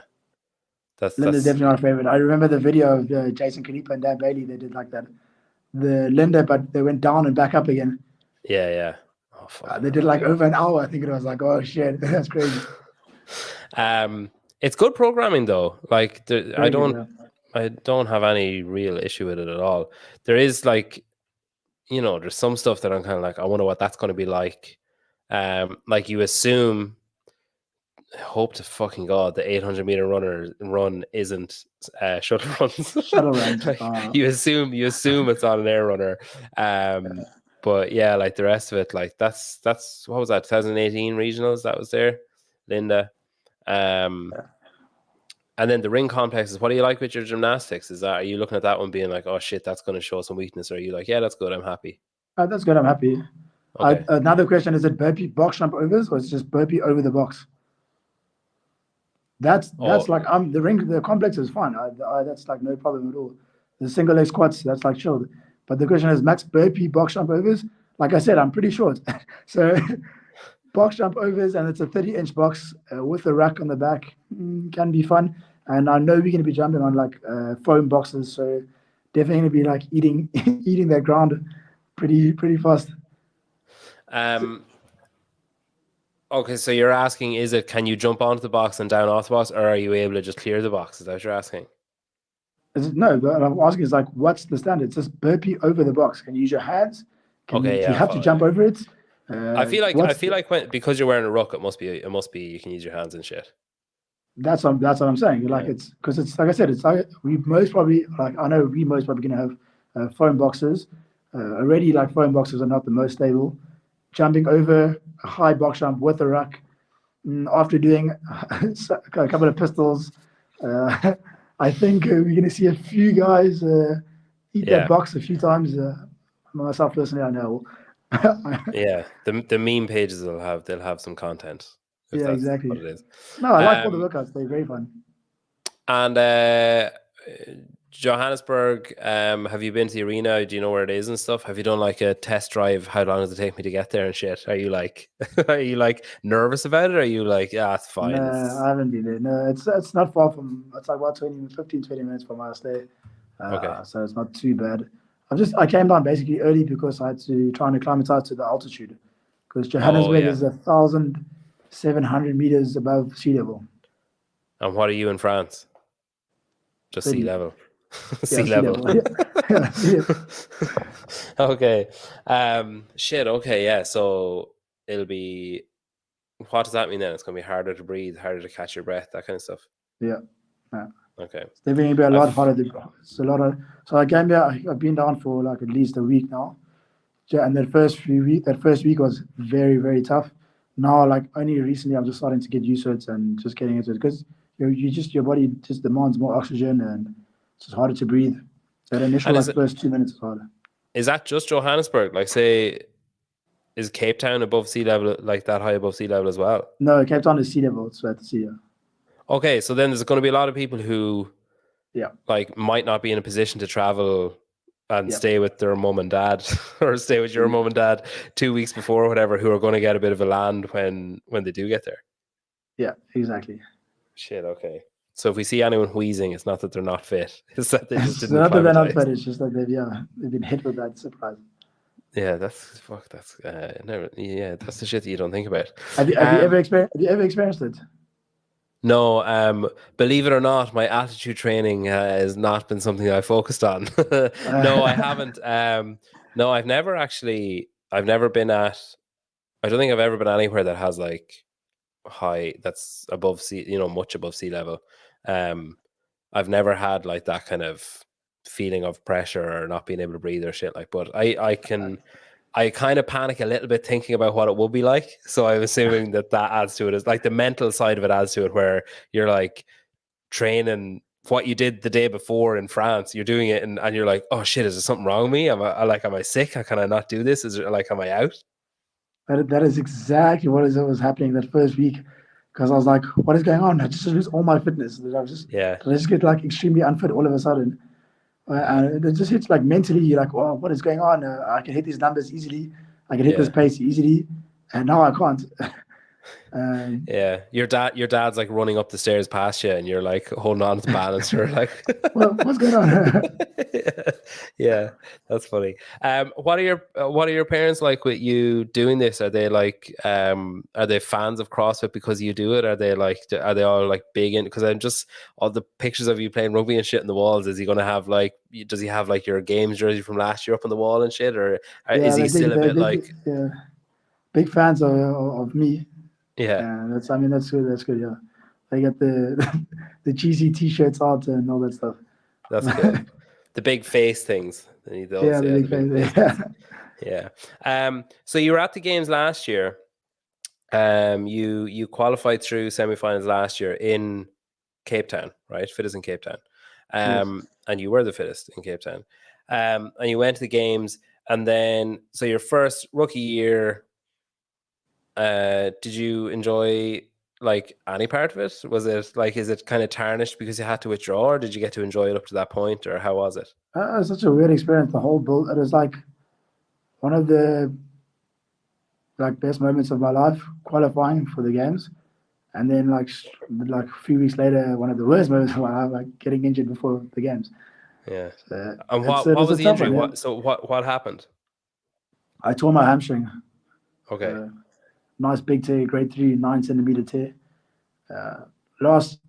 that's Linda's that's definitely my favorite. I remember the video of Jason Kanipa and Dan Bailey. They did like that. The Linda, but they went down and back up again. yeah. Oh fucking They hell, did like yeah. over an hour. I think it was like, oh shit, that's crazy. It's good programming though. Like Very good. Yeah. I don't have any real issue with it at all. There is like, there's some stuff that I'm kind of like, I wonder what that's going to be like. Like you assume, hope to fucking God, the 800-meter run isn't shuttle runs. Shuttle runs. Like you assume it's on an air runner. But yeah, like the rest of it, like that's what was that, 2018 regionals that was there, Linda. Um, and then the ring complexes. What do you like with your gymnastics? Are you looking at that one being like, oh shit, that's going to show some weakness? Or are you like, yeah, that's good, I'm happy? That's good. I'm happy. Okay. Another question: is it burpee box jump overs or is it just burpee over the box? That's Oh, like the complex is fine. That's like no problem at all. The single leg squats, that's like chilled. But the question is max burpee box jump overs. Like I said, I'm pretty short, so box jump overs, and it's a 30-inch box with a rack on the back. Can be fun. And I know we're going to be jumping on like foam boxes, so definitely going to be like eating eating that ground pretty fast. okay. So you're asking, can you jump onto the box and down off the box, or are you able to just clear the box? Is that what you're asking? No, but I'm asking is like, what's the standard? It's just burpee over the box. Can you use your hands? Okay, Do you yeah, I'll have to follow jump you. over it? I What's feel like because you're wearing a ruck, it must be you can use your hands and shit. that's what I'm saying. Like Yeah, it's because it's like I said, it's like we most probably like I know we most probably gonna have foam boxes. Already, like foam boxes are not the most stable. Jumping over a high box jump with a ruck after doing a couple of pistols, uh, I think we're gonna see a few guys eat that yeah, box a few times. Myself personally, I know. yeah. The meme pages they'll have some content if Yeah, that's what exactly. it is. No, I like all the Um, workouts. They're very fun. and Johannesburg, have you been to the arena? Do you know where it is and stuff? Have you done like a test drive? How long does it take me to get there and shit? Are you like, are you like nervous about it? Or are you like, yeah, it's No, fine. I haven't been there. No, it's not far from. It's like about 20 minutes from my stay. Okay. So it's not too bad. I came down basically early because I had to try and acclimatize to the altitude because Oh Johannesburg yeah. is 1,700 meters above sea level. And what are you in France? Just sea 30. level. Yeah, Sea sea level. level. Yeah, sea level. Okay. Shit. Okay. Yeah. So it'll be. What does that mean then? It's gonna be harder to breathe, harder to catch your breath, that kind of stuff. Yeah. Yeah. Okay. It's definitely be a lot I've. harder. It's a lot of. So I came here. I've been down for like at least a week now. Yeah, and that first week was very tough. Now, like only recently, I'm just starting to get used to it and just getting into it because your body just demands more oxygen and it's just harder to breathe. So the initial And like first 2 minutes is harder. is that just Johannesburg? Like, say, is Cape Town above sea level, like that high above sea level as well? No, Cape Town is sea level. It's at the sea. Okay, so then there's going to be a lot of people who Yeah, like might not be in a position to travel and yeah, stay with their mum and dad or stay with your yeah, mum and dad 2 weeks before or whatever, who are going to get a bit of a land when they do get there. yeah, exactly. Shit, okay. So if we see anyone wheezing, it's not that they're not fit; it's that they just So didn't not that they're not acclimatize. fed, it's just that they've been hit with that surprise. Yeah, that's fuck. That's never. Yeah, that's the shit that you don't think about. Have you ever experienced it? No, believe it or not, my attitude training has not been something I focused on. No, I haven't. No, I've never actually. I've never been at. I don't think I've ever been anywhere that has like that's above sea. Much above sea level. Um, I've never had like that kind of feeling of pressure or not being able to breathe or shit like. But I can. I kind of panic a little bit thinking about what it would be like. So I'm assuming that adds to it. Is like the mental side of it adds to it, where you're like training what you did the day before in France. You're doing it, and you're like, oh shit, is there something wrong with me? Am I sick? Can I not do this? Is it like, am I out? That is exactly what was happening that first week, because I was like, what is going on? I just lose all my fitness. Yeah, Did I just get like extremely unfit all of a sudden? And it just hits like mentally, you're like, oh, what is going on? I can hit these numbers easily. I can hit this yeah, pace easily. And now I can't. um, yeah. Your dad's like running up the stairs past you, and you're like holding on to the banister, like. what's going on? Yeah, that's funny. What are your parents like with you doing this? Are they like are they fans of CrossFit because you do it? Are they all like big in? Because I'm just all the pictures of you playing rugby and shit in the walls. Is he gonna have like? Does he have like your games jersey from last year up on the wall and shit, or is Yeah, he still a they're bit big, like? yeah, big fans of me. Yeah, I mean, that's good. That's good. Yeah, they get the the cheesy T-shirts out and all that stuff. that's cool. The big face things. They need those. Yeah, the Yeah, big the big face. face things. Yeah. So you were at the games last year. You qualified through semifinals last year in Cape Town, right? Fittest in Cape Town. Yes. And you were the fittest in Cape Town. And you went to the games, and then so your first rookie year, did you enjoy like any part of it? Was it like, is it kind of tarnished because you had to withdraw, or did you get to enjoy it up to that point, or how was it? It was such a weird experience. The whole build. It was like one of the like best moments of my life qualifying for the games, and then like a few weeks later, one of the worst moments of my life, like getting injured before the games. Yeah. So And it's what it what was was a the tough injury? one. Yeah, What happened? I tore my hamstring. Okay. Uh, nice big tear, grade 3, 9 centimeter tear. Last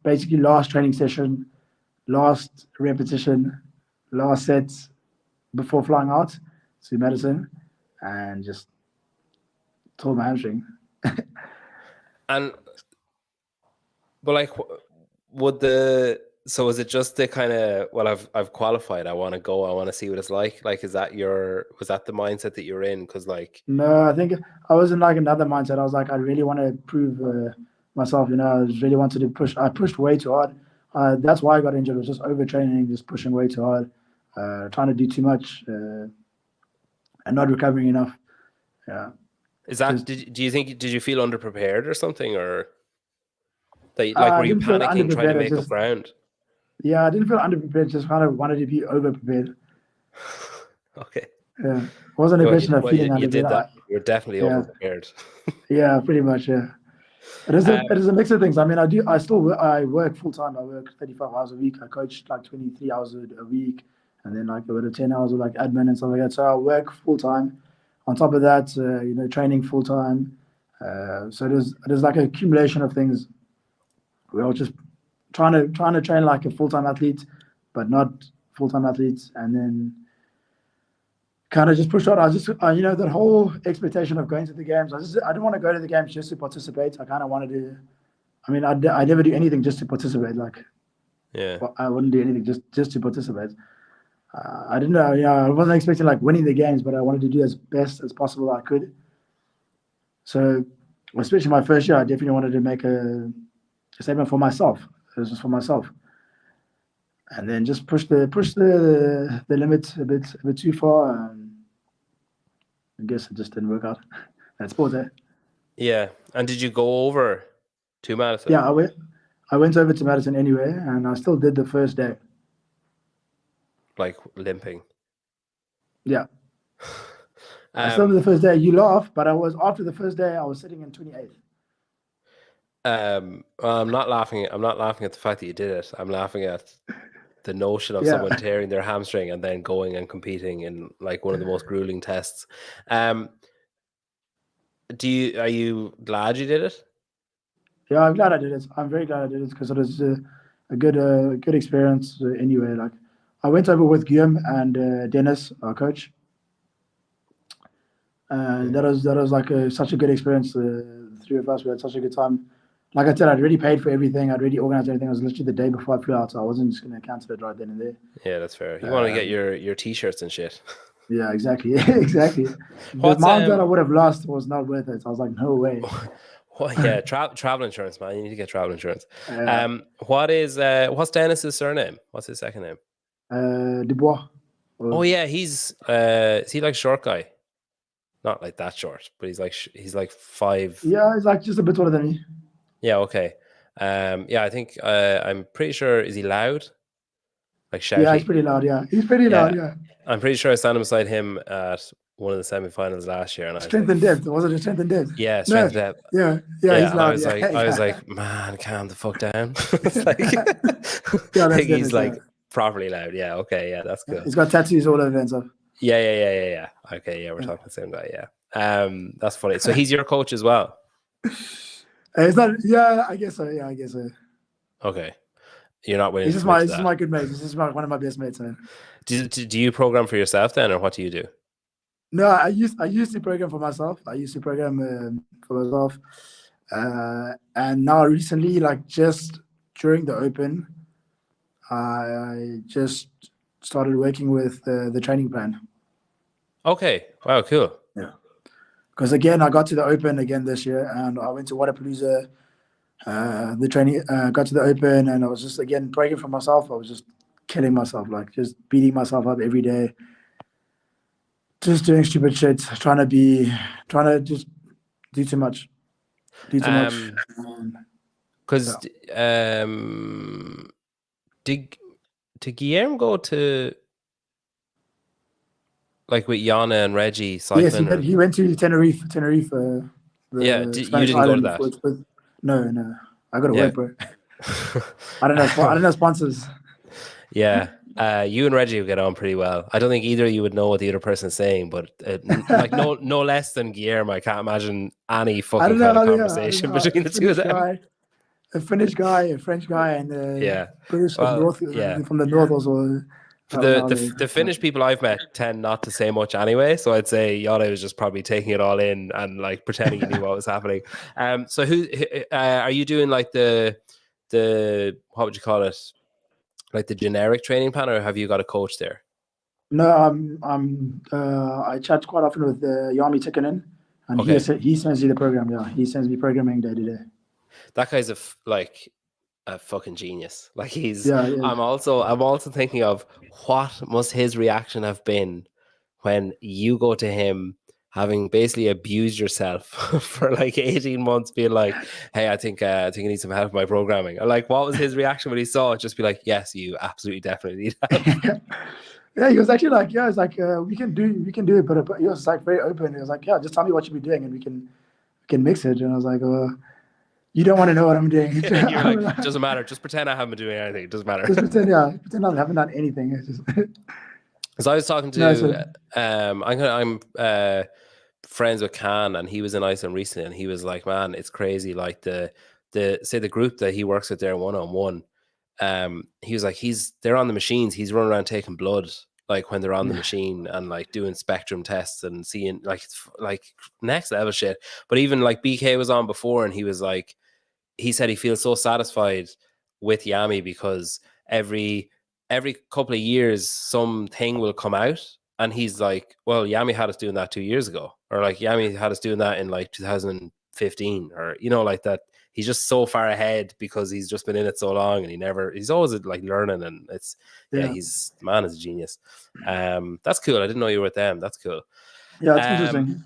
training session, last repetition, last set before flying out to Madison, and just tore my hamstring. And but like, would the so is it just the kind of, well, I've qualified, I want to go, I want to see what it's like? Like, was that the mindset that you're in? Because like, No, I think I was in like another mindset. I was like, I really want to prove myself. I just really wanted to push. I pushed way too hard. That's why I got injured. It was just overtraining, just pushing way too hard, trying to do too much, and not recovering enough. Yeah, is that just do you think, did you feel underprepared or something, or that like, were I you didn't feel panicking trying to underprepared. I make up just ground? Yeah, I didn't feel underprepared. Just kind of wanted to be overprepared. Okay. Yeah, it wasn't a Well, you, question of well, feeling you did underprepared. that. You're definitely Yeah, overprepared. yeah, pretty much. Yeah. um, It is a mix of things. I mean, I work full time. I work 35 hours a week. I coach like 23 hours a week, and then like a bit of 10 hours of like admin and stuff like that. So I work full time. On top of that, training full time. So it is like an accumulation of things. We're all just trying to train like a full time athlete, but not full time athletes, and then kind of just pushed on. I just, that whole expectation of going to the games. I didn't want to go to the games just to participate. I kind of wanted to. I mean, I never do anything just to participate. Like, yeah. I wouldn't do anything just to participate. I didn't know. I wasn't expecting like winning the games, but I wanted to do as best as possible I could. So, especially my first year, I definitely wanted to make a statement for myself. It was just for myself, and then just push the limit a bit too far. I guess it just didn't work out. That's sports, eh? Yeah. And did you go over to Madison? Yeah, I went over to Madison anyway, and I still did the first day. Like limping? Yeah, I still um did the first day. You laugh, but I was after the first day. I was sitting in 28th. I'm not laughing at the fact that you did it. I'm laughing at the notion of Yeah, someone tearing their hamstring and then going and competing in like one of the most grueling tests. Um, are you glad you did it? yeah. I'm glad I did it. I'm very glad I did it because it was a good experience. Anyway, like I went over with Guillaume and Dennis, our coach. Yeah. That was like such a good experience. The three of us, we had such a good time. Like I said, I'd already paid for everything. I'd already organized everything. It was literally the day before I flew out, so I wasn't just going to cancel it right then and there. Yeah, that's fair. You want to get your t-shirts and shit. Yeah, exactly. Exactly. The What's amount that I would have lost was not worth it. I was like, no way. Well, yeah, travel insurance, man. You need to get travel insurance. Uh, What's Dennis's surname? What's his second name? Dubois. Oh yeah, he's is he like short guy? Not like that short, but he's like 5. Yeah, he's like just a bit taller than me. Yeah, okay. Yeah, I think I'm pretty sure, is he loud? Like Yeah, he's shouty? pretty loud. Yeah, he's pretty loud. Yeah. Yeah. I'm pretty sure I stand beside him at one of the semifinals last year, and I was Strength like, and depth. Was it a strength and depth? yeah, No. strength depth. Yeah. Yeah, Yeah, he's and I loud. was Yeah. like, Yeah. man, calm the fuck down. It's like, Yeah, like that's he's Dennis. Yeah. like properly loud. Yeah, okay, yeah, that's cool. He's got tattoos all over and stuff. Yeah. Okay, yeah, we're talking the same guy. Yeah, that's funny. So he's your coach as well. It's not. Yeah, I guess so. Yeah, I guess so. Okay, you're not willing He's to just commit my. to He's just that. my good mate. He's just one of my best mates, man. Do you program for yourself then, or what do you do? No, I used to program for myself. I used to program for myself, and now recently, like just during the Open, I just started working with the training plan. Okay, wow, cool. Yeah, because again, I got to the Open again this year, and I went to Wadapalooza. The training got to the Open, and I was just again praying for myself. I was just killing myself, like just beating myself up every day, just doing stupid shit, trying to just do too much, do too much. Because did Guillermo go to like with Yana and Reggie Yes, he cycling? did. Or He went to Tenerife, yeah, the you Spanish didn't go to island. that. No, I got to Yeah. work, bro. I don't know. I don't know sponsors. Yeah, you and Reggie would get on pretty well. I don't think either of you would know what the other person is saying, but like no less than Guillermo, I can't imagine any I fucking don't know. kind of Yeah, I don't conversation know. between the two of them. A Finnish guy, a French guy, and a Yeah, British well, North yeah. from the North also. For I don't know. the Finnish people I've met tend not to say much anyway, so I'd say Yana was just probably taking it all in and like pretending he knew what was happening. So who are you doing like the what would you call it, like the generic training plan, or have you got a coach there? No, I chat quite often with Yami Tikkanen, and Okay, he sends me the program. Yeah, he sends me programming day to day. that guy's like a fucking genius. Like Yeah, yeah. I'm also thinking of what must his reaction have been when you go to him having basically abused yourself for like 18 months, being like, hey, I think I need some help with my programming. Or like, what was his reaction when he saw it? Just be like, yes, you absolutely definitely need help. Yeah, he was actually like, yeah, it's like we can do it, but he was like very open. He was like, yeah, just tell me what you'll be doing, and we can mix it. And I was like, you don't want to know what I'm doing. And you're like, doesn't matter. Just pretend I haven't been doing anything. It doesn't matter. Just pretend I haven't done anything. It's just Because I was talking no, to, I'm friends with Khan, and he was in Iceland recently, and he was like, man, it's crazy. Like the group that he works with there one on one. He was like, they're on the machines. He's running around taking blood, like when they're on the machine and like doing spectrum tests and seeing like next level shit. But even like BK was on before, and he was like, he said he feels so satisfied with Yami because every couple of years something will come out, and he's like, well, Yami had us doing that 2 years ago, or like Yami had us doing that in like 2015, or like that. He's just so far ahead because he's just been in it so long, and he's always like learning, and it's he's the man is a genius. That's cool. I didn't know you were with them. That's cool. Yeah, it's interesting.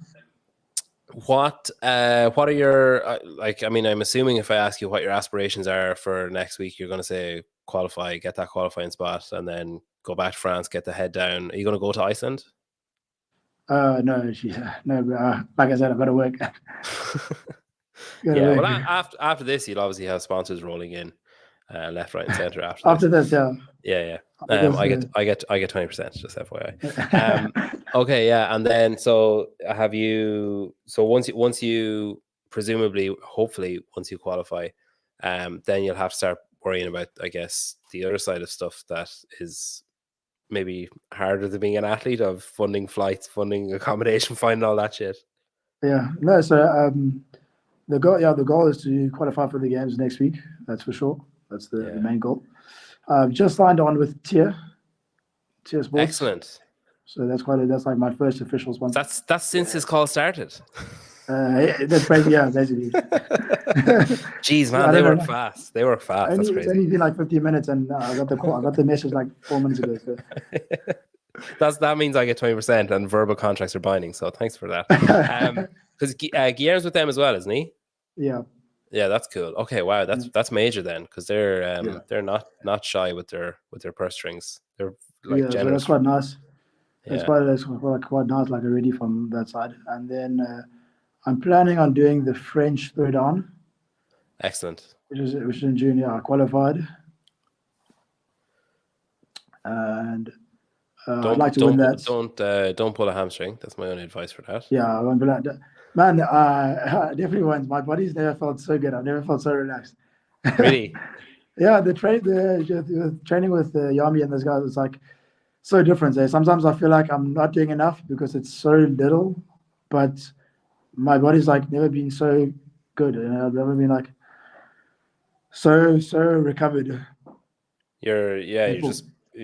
What are your like? I mean, I'm assuming if I ask you what your aspirations are for next week, you're going to say qualify, get that qualifying spot, and then go back to France, get the head down. Are you going to go to Iceland? No, no. Like I said, I've got to work. Yeah. Well, after this, you'll obviously have sponsors rolling in, left, right, and center. After this, yeah. Yeah. I get 20%, just FYI. Okay, yeah, and then so have you? So once you presumably, hopefully, once you qualify, then you'll have to start worrying about, I guess, the other side of stuff that is maybe harder than being an athlete, of funding flights, funding accommodation, finding all that shit. Yeah, no. So the goal is to qualify for the games next week. That's for sure. That's the main goal. Just signed on with Tier Sports. Excellent. So that's like my first official sponsor. That's since this call started. That's basically, yeah, basically. Jeez, So man, I they don't know, work like, fast. They work fast. That's it's crazy. only been like 15 minutes, and I got the call. I got the message like 4 minutes ago. So. That means I get 20%, and verbal contracts are binding. So thanks for that. Because Guillermo's with them as well, isn't he? Yeah. Yeah, that's cool. Okay, wow, that's major then, because they're not shy with their purse strings. They're like Yeah, so generous. that's quite nice. That's Yeah, quite nice, like already from that side. And then I'm planning on doing the French throwdown, excellent. which is in June. Yeah, I qualified, and I'd like to win that. Don't pull a hamstring. That's my only advice for that. Yeah, I won't be like that. Man, I definitely won't. My body's never felt so good. I've never felt so relaxed. Really? Yeah, the training with Yami and those guys, it's like so different. Sometimes I feel like I'm not doing enough because it's so little, but my body's like never been so good. I've never been like so recovered. You're Before.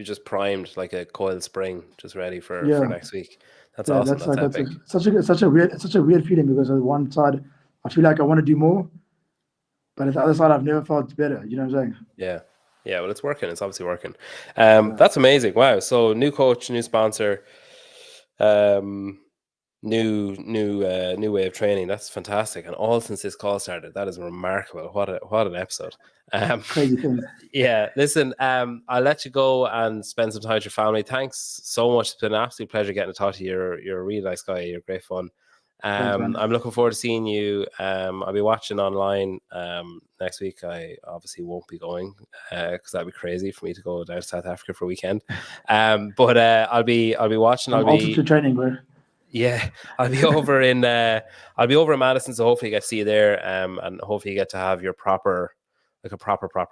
just primed like a coiled spring, just ready for Yeah, next week. That's yeah, awesome. that's That's like epic. such a weird feeling because on one side I feel like I want to do more, but at the other side I've never felt better. You know what I'm saying? Yeah. Yeah, well, it's working. It's obviously working. Yeah. That's amazing. Wow. So new coach, new sponsor, new way of training. That's fantastic. And all since this call started. That is remarkable. What an episode. Crazy thing. Yeah. Listen, I'll let you go and spend some time with your family. Thanks so much. It's been an absolute pleasure getting to talk to you. You're a really nice guy. You're great fun. Thanks, man. I'm looking forward to seeing you. I'll be watching online next week. I obviously won't be going because that'd be crazy for me to go down to South Africa for a weekend. But I'll be watching. Altitude training, bro. Yeah, I'll be over in Madison, so hopefully I get to see you there. And hopefully you get to have your proper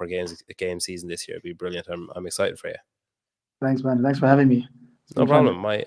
game season this year. It'd be brilliant. I'm excited for you. Thanks, man. Thanks for having me. It's No been fun. problem. My